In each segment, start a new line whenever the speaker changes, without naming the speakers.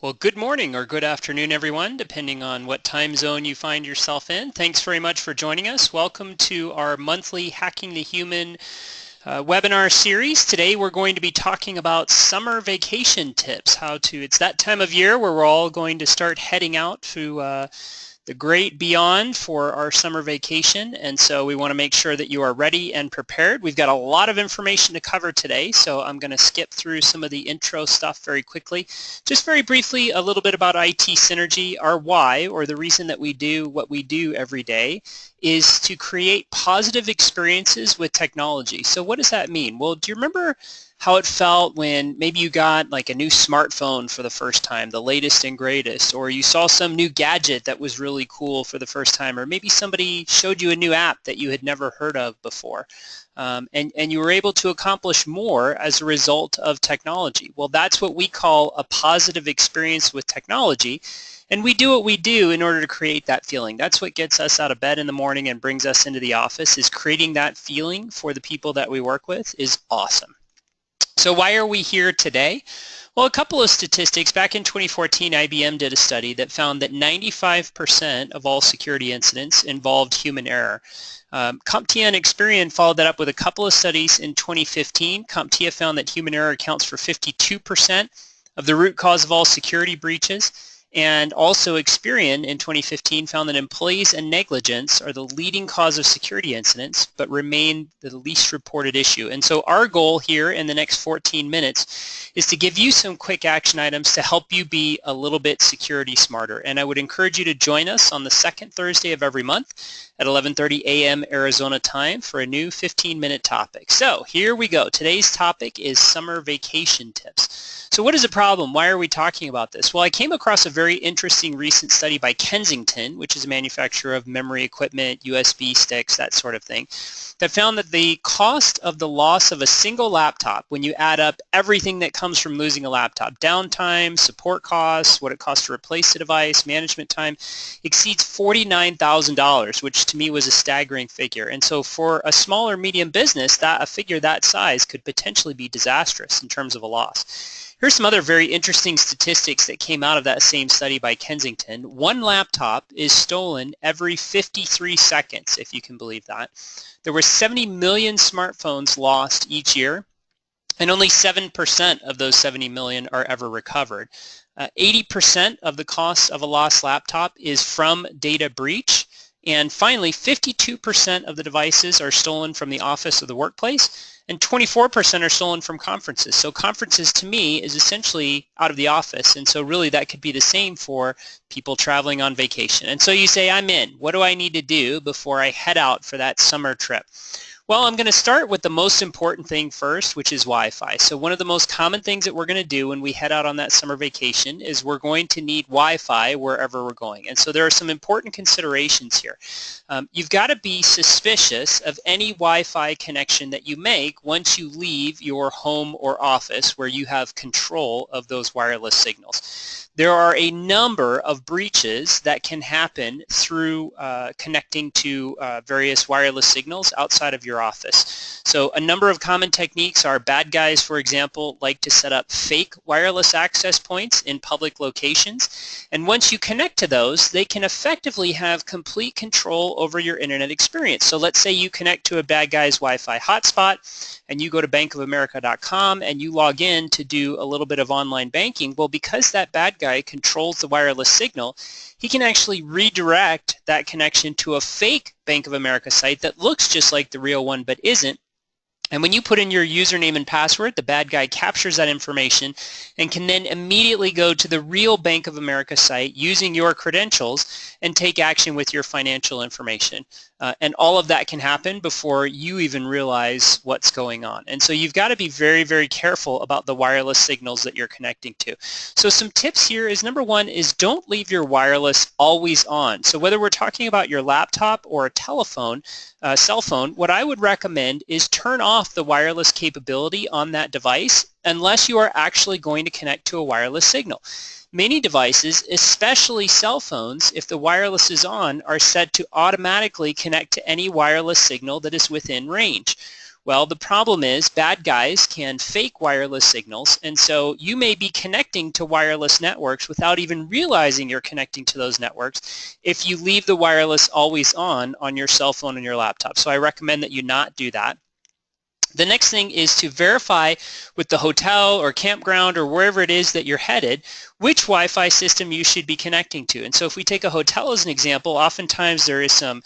Well, good morning or good afternoon, everyone, depending on what time zone you find yourself in. Thanks very much for joining us. Welcome to our monthly Hacking the Human webinar series. Today we're going to be talking about summer vacation tips. It's that time of year where we're all going to start heading out to the great beyond for our summer vacation, and so we want to make sure that you are ready and prepared. We've got a lot of information to cover today, so I'm going to skip through some of the intro stuff very quickly. Just very briefly, a little bit about IT Synergy. Our why, or the reason that we do what we do every day, is to create positive experiences with technology. So what does that mean? Well, do you remember how it felt when maybe you got like a new smartphone for the first time, the latest and greatest, or you saw some new gadget that was really cool for the first time, or maybe somebody showed you a new app that you had never heard of before, and you were able to accomplish more as a result of technology. Well, that's what we call a positive experience with technology, and we do what we do in order to create that feeling. That's what gets us out of bed in the morning and brings us into the office, is creating that feeling for the people that we work with is awesome. So why are we here today? Well, a couple of statistics. Back in 2014, IBM did a study that found that 95% of all security incidents involved human error. CompTIA and Experian followed that up with a couple of studies in 2015. CompTIA found that human error accounts for 52% of the root cause of all security breaches. And also Experian in 2015 found that employees and negligence are the leading cause of security incidents, but remain the least reported issue. And so our goal here in the next 14 minutes is to give you some quick action items to help you be a little bit security smarter. And I would encourage you to join us on the second Thursday of every month at 11:30 a.m. Arizona time for a new 15-minute topic. So here we go. Today's topic is summer vacation tips. So what is the problem? Why are we talking about this? Well, I came across a very interesting recent study by Kensington, which is a manufacturer of memory equipment, USB sticks, that sort of thing, that found that the cost of the loss of a single laptop, when you add up everything that comes from losing a laptop, downtime, support costs, what it costs to replace the device, management time, exceeds $49,000, which to me was a staggering figure. And so for a small or medium business, a figure that size could potentially be disastrous in terms of a loss. Here's some other very interesting statistics that came out of that same study by Kensington. One laptop is stolen every 53 seconds, if you can believe that. There were 70 million smartphones lost each year, and only 7% of those 70 million are ever recovered. 80% of the cost of a lost laptop is from data breach. And finally, 52% of the devices are stolen from the office or the workplace, and 24% are stolen from conferences. So conferences to me is essentially out of the office, and so really that could be the same for people traveling on vacation. And so you say, I'm in. What do I need to do before I head out for that summer trip? Well, I'm going to start with the most important thing first, which is Wi-Fi. So one of the most common things that we're going to do when we head out on that summer vacation is we're going to need Wi-Fi wherever we're going. And so there are some important considerations here. You've got to be suspicious of any Wi-Fi connection that you make once you leave your home or office where you have control of those wireless signals. There are a number of breaches that can happen through connecting to various wireless signals outside of your office. So a number of common techniques are bad guys, for example, like to set up fake wireless access points in public locations. And once you connect to those, they can effectively have complete control over your internet experience. So let's say you connect to a bad guy's Wi-Fi hotspot and you go to bankofamerica.com and you log in to do a little bit of online banking. Well, because that bad guy controls the wireless signal, he can actually redirect that connection to a fake Bank of America site that looks just like the real one but isn't. And when you put in your username and password, the bad guy captures that information and can then immediately go to the real Bank of America site using your credentials and take action with your financial information. And all of that can happen before you even realize what's going on. And so you've got to be very, very careful about the wireless signals that you're connecting to. So some tips here is, number one is don't leave your wireless always on. So whether we're talking about your laptop or a telephone, cell phone, what I would recommend is turn off the wireless capability on that device unless you are actually going to connect to a wireless signal. Many devices, especially cell phones, if the wireless is on, are set to automatically connect to any wireless signal that is within range. Well, the problem is bad guys can fake wireless signals, and so you may be connecting to wireless networks without even realizing you're connecting to those networks if you leave the wireless always on your cell phone and your laptop. So I recommend that you not do that. The next thing is to verify with the hotel or campground or wherever it is that you're headed which Wi-Fi system you should be connecting to. And so if we take a hotel as an example, oftentimes there is some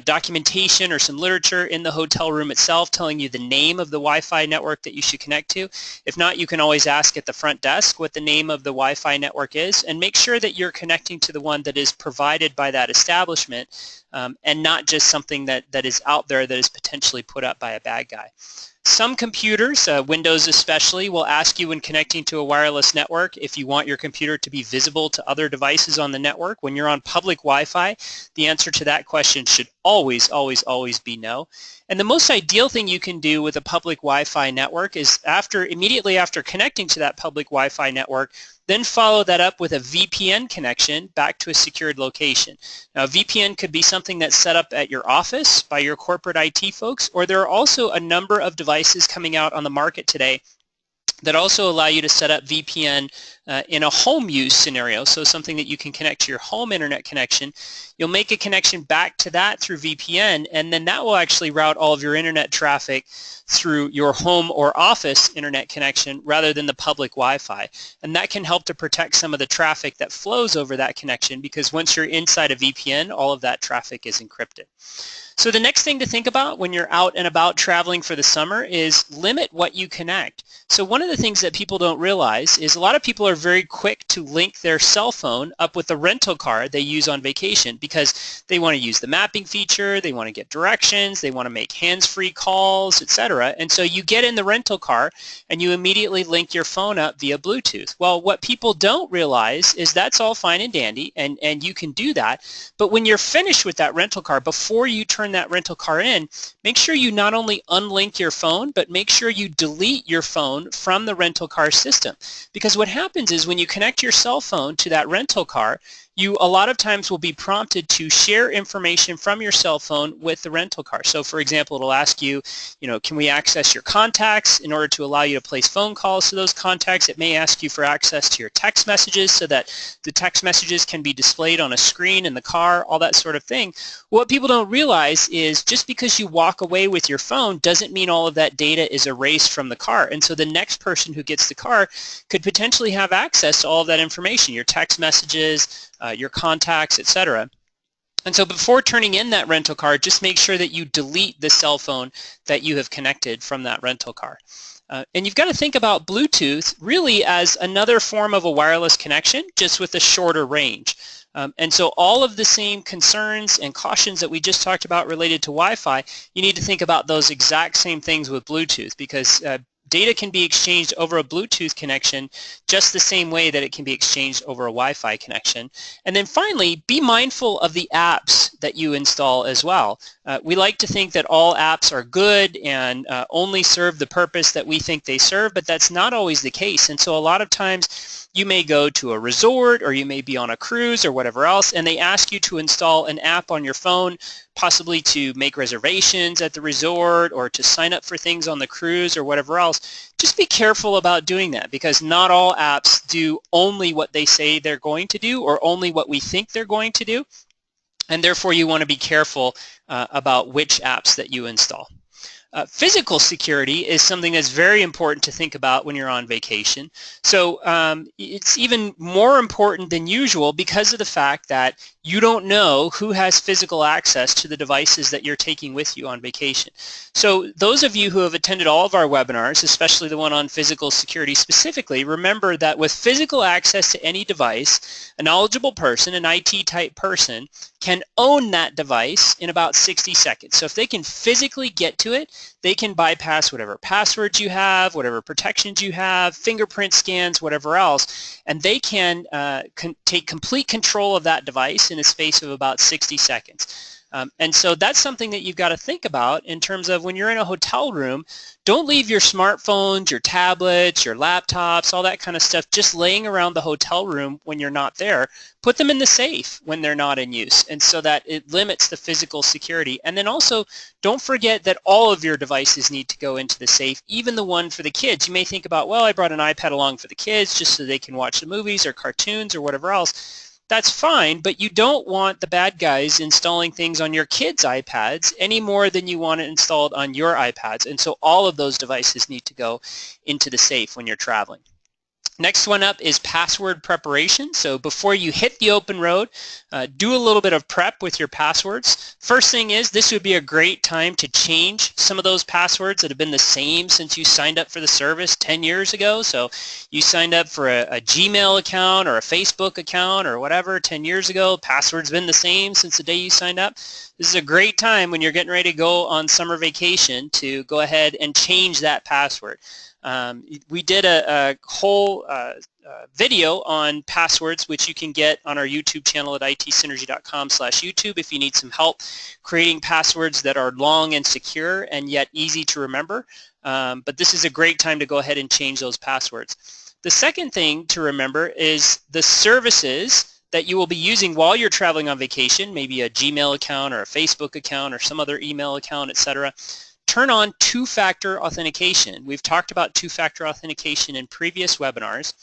documentation or some literature in the hotel room itself telling you the name of the Wi-Fi network that you should connect to. If not, you can always ask at the front desk what the name of the Wi-Fi network is, and make sure that you're connecting to the one that is provided by that establishment and not just something that is out there that is potentially put up by a bad guy. Some computers, Windows especially, will ask you when connecting to a wireless network if you want your computer to be visible to other devices on the network. When you're on public Wi-Fi, the answer to that question should always, always, always be no. And the most ideal thing you can do with a public Wi-Fi network is immediately after connecting to that public Wi-Fi network, then follow that up with a VPN connection back to a secured location. Now, VPN could be something that's set up at your office by your corporate IT folks, or there are also a number of devices coming out on the market today that also allow you to set up VPN in a home use scenario, so something that you can connect to your home internet connection. You'll make a connection back to that through VPN, and then that will actually route all of your internet traffic through your home or office internet connection rather than the public Wi-Fi. And that can help to protect some of the traffic that flows over that connection, because once you're inside a VPN, all of that traffic is encrypted. So the next thing to think about when you're out and about traveling for the summer is limit what you connect. So one of the things that people don't realize is a lot of people are very quick to link their cell phone up with the rental car they use on vacation because they want to use the mapping feature, they want to get directions, they want to make hands-free calls, etc. And so you get in the rental car and you immediately link your phone up via Bluetooth. Well, what people don't realize is that's all fine and dandy, and you can do that. But when you're finished with that rental car, before you turn that rental car in, make sure you not only unlink your phone, but make sure you delete your phone from the rental car system. Because what happens is when you connect your cell phone to that rental car, you a lot of times will be prompted to share information from your cell phone with the rental car. So for example, it'll ask you, can we access your contacts in order to allow you to place phone calls to those contacts? It may ask you for access to your text messages so that the text messages can be displayed on a screen in the car, all that sort of thing. What people don't realize is just because you walk away with your phone doesn't mean all of that data is erased from the car. And so the next person who gets the car could potentially have access to all of that information, your text messages, your contacts, etc. And so before turning in that rental car, just make sure that you delete the cell phone that you have connected from that rental car. And you've got to think about Bluetooth really as another form of a wireless connection, just with a shorter range. And so all of the same concerns and cautions that we just talked about related to Wi-Fi, you need to think about those exact same things with Bluetooth, because data can be exchanged over a Bluetooth connection just the same way that it can be exchanged over a Wi-Fi connection. And then finally, be mindful of the apps that you install as well. We like to think that all apps are good and only serve the purpose that we think they serve, but that's not always the case. And so a lot of times you may go to a resort or you may be on a cruise or whatever else, and they ask you to install an app on your phone, possibly to make reservations at the resort or to sign up for things on the cruise or whatever else. Just be careful about doing that, because not all apps do only what they say they're going to do or only what we think they're going to do, and therefore you want to be careful about which apps that you install. Physical security is something that's very important to think about when you're on vacation. So it's even more important than usual because of the fact that you don't know who has physical access to the devices that you're taking with you on vacation. So those of you who have attended all of our webinars, especially the one on physical security specifically, remember that with physical access to any device, a knowledgeable person, an IT type person, can own that device in about 60 seconds. So if they can physically get to it, they can bypass whatever passwords you have, whatever protections you have, fingerprint scans, whatever else, and they can take complete control of that device in a space of about 60 seconds. And so that's something that you've got to think about in terms of when you're in a hotel room. Don't leave your smartphones, your tablets, your laptops, all that kind of stuff just laying around the hotel room when you're not there. Put them in the safe when they're not in use, and so that it limits the physical security. And then also, don't forget that all of your devices need to go into the safe, even the one for the kids. You may think about, well, I brought an iPad along for the kids just so they can watch the movies or cartoons or whatever else. That's fine, but you don't want the bad guys installing things on your kids' iPads any more than you want it installed on your iPads. And so all of those devices need to go into the safe when you're traveling. Next one up is password preparation. So before you hit the open road, do a little bit of prep with your passwords. First thing is, this would be a great time to change some of those passwords that have been the same since you signed up for the service 10 years ago. So you signed up for a Gmail account or a Facebook account or whatever 10 years ago. Password's been the same since the day you signed up. This is a great time when you're getting ready to go on summer vacation to go ahead and change that password. We did a whole video on passwords, which you can get on our YouTube channel at itsynergy.com/YouTube if you need some help creating passwords that are long and secure and yet easy to remember. But this is a great time to go ahead and change those passwords. The second thing to remember is the services that you will be using while you're traveling on vacation, maybe a Gmail account or a Facebook account or some other email account, etc. Turn on two-factor authentication. We've talked about two-factor authentication in previous webinars.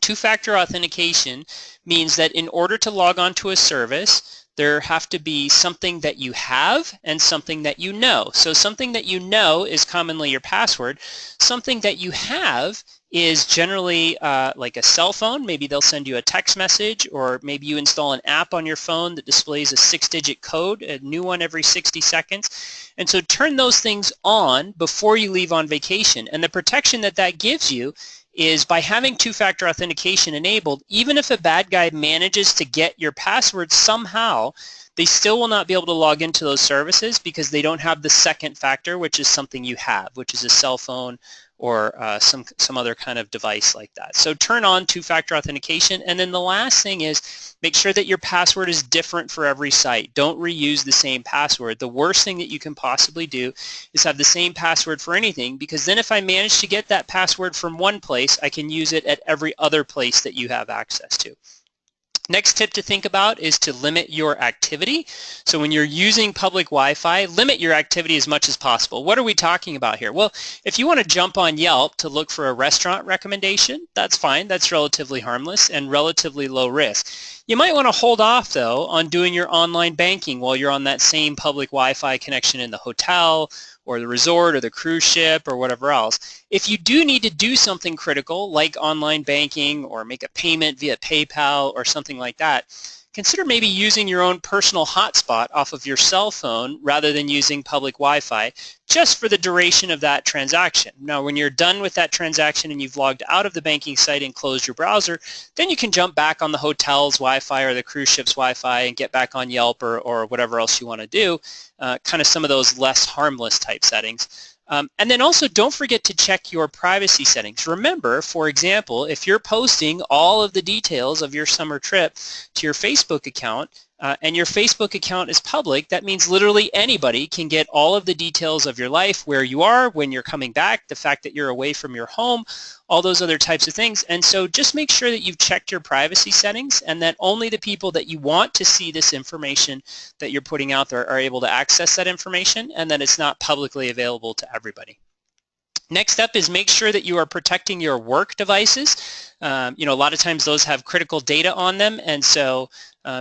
Two-factor authentication means that in order to log on to a service, there have to be something that you have and something that you know. So something that you know is commonly your password. Something that you have is generally like a cell phone. Maybe they'll send you a text message, or maybe you install an app on your phone that displays a 6-digit code, a new one every 60 seconds. And so turn those things on before you leave on vacation. And the protection that that gives you is by having two-factor authentication enabled, even if a bad guy manages to get your password somehow, they still will not be able to log into those services because they don't have the second factor, which is something you have, which is a cell phone or some other kind of device like that. So turn on two-factor authentication. And then the last thing is make sure that your password is different for every site. Don't reuse the same password. The worst thing that you can possibly do is have the same password for anything, because then if I manage to get that password from one place, I can use it at every other place that you have access to. Next tip to think about is to limit your activity. So when you're using public Wi-Fi, limit your activity as much as possible. What are we talking about here? Well, if you want to jump on Yelp to look for a restaurant recommendation, that's fine. That's relatively harmless and relatively low risk. You might want to hold off, though, on doing your online banking while you're on that same public Wi-Fi connection in the hotel or the resort or the cruise ship or whatever else. If you do need to do something critical like online banking or make a payment via PayPal or something like that, consider maybe using your own personal hotspot off of your cell phone rather than using public Wi-Fi just for the duration of that transaction. Now, when you're done with that transaction and you've logged out of the banking site and closed your browser, then you can jump back on the hotel's Wi-Fi or the cruise ship's Wi-Fi and get back on Yelp or whatever else you want to do, kind of some of those less harmless type settings. And then also don't forget to check your privacy settings. Remember, for example, if you're posting all of the details of your summer trip to your Facebook account and your Facebook account is public, that means literally anybody can get all of the details of your life, where you are, when you're coming back, the fact that you're away from your home, all those other types of things. And so just make sure that you've checked your privacy settings and that only the people that you want to see this information that you're putting out there are able to access that information, and that it's not publicly available to everybody. Next up is make sure that you are protecting your work devices. A lot of times those have critical data on them, and so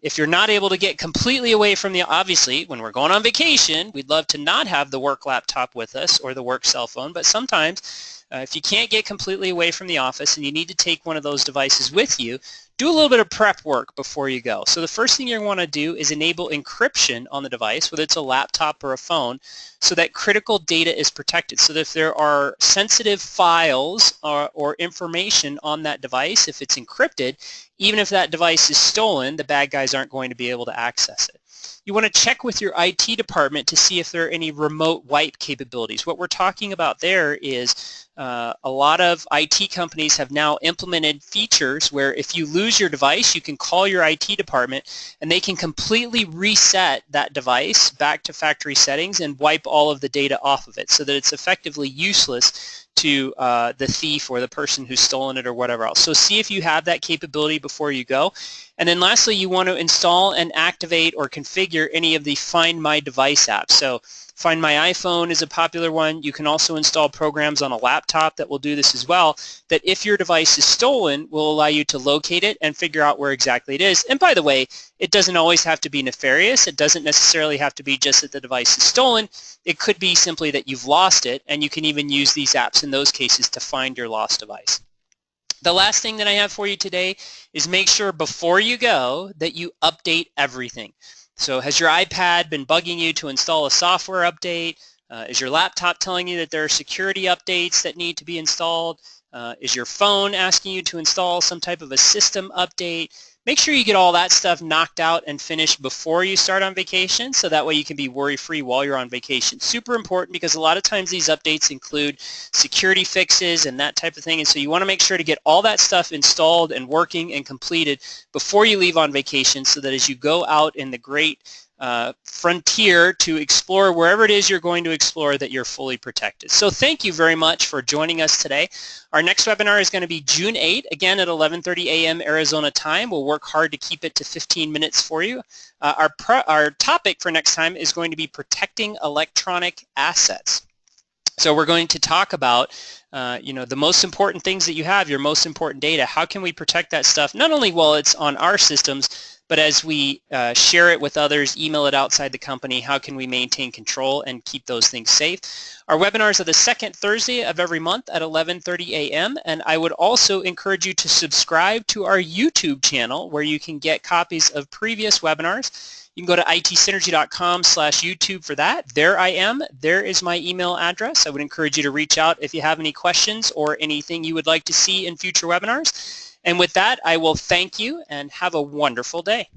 if you're not able to get completely away from obviously when we're going on vacation, we'd love to not have the work laptop with us or the work cell phone, but sometimes if you can't get completely away from the office and you need to take one of those devices with you, do a little bit of prep work before you go. So the first thing you want to do is enable encryption on the device, whether it's a laptop or a phone, so that critical data is protected. So that if there are sensitive files or information on that device, if it's encrypted, even if that device is stolen, the bad guys aren't going to be able to access it. you want to check with your IT department to see if there are any remote wipe capabilities. What we're talking about there is a lot of IT companies have now implemented features where if you lose your device, you can call your IT department and they can completely reset that device back to factory settings and wipe all of the data off of it so that it's effectively useless to the thief or the person who's stolen it or whatever else. So see if you have that capability before you go. And then lastly, you want to install and activate or configure any of the Find My Device apps. So Find My iPhone is a popular one. You can also install programs on a laptop that will do this as well, that if your device is stolen, will allow you to locate it and figure out where exactly it is. And by the way, it doesn't always have to be nefarious. It doesn't necessarily have to be just that the device is stolen. It could be simply that you've lost it, and you can even use these apps in those cases to find your lost device. The last thing that I have for you today is make sure before you go that you update everything. So has your iPad been bugging you to install a software update? Is your laptop telling you that there are security updates that need to be installed? Is your phone asking you to install some type of a system update? Make sure you get all that stuff knocked out and finished before you start on vacation, so that way you can be worry-free while you're on vacation. Super important, because a lot of times these updates include security fixes and that type of thing, and so you want to make sure to get all that stuff installed and working and completed before you leave on vacation, so that as you go out in the great frontier to explore wherever it is you're going to explore, that you're fully protected. So thank you very much for joining us today. Our next webinar is going to be June 8, again at 11:30 a.m. Arizona time. We'll work hard to keep it to 15 minutes for you. Our topic for next time is going to be protecting electronic assets. So we're going to talk about the most important things that you have, your most important data. How can we protect that stuff, not only while it's on our systems, but as we share it with others, email it outside the company, how can we maintain control and keep those things safe? Our webinars are the second Thursday of every month at 11:30 a.m. And I would also encourage you to subscribe to our YouTube channel, where you can get copies of previous webinars. You can go to itsynergy.com/YouTube for that. There I am. There is my email address. I would encourage you to reach out if you have any questions or anything you would like to see in future webinars. And with that, I will thank you and have a wonderful day.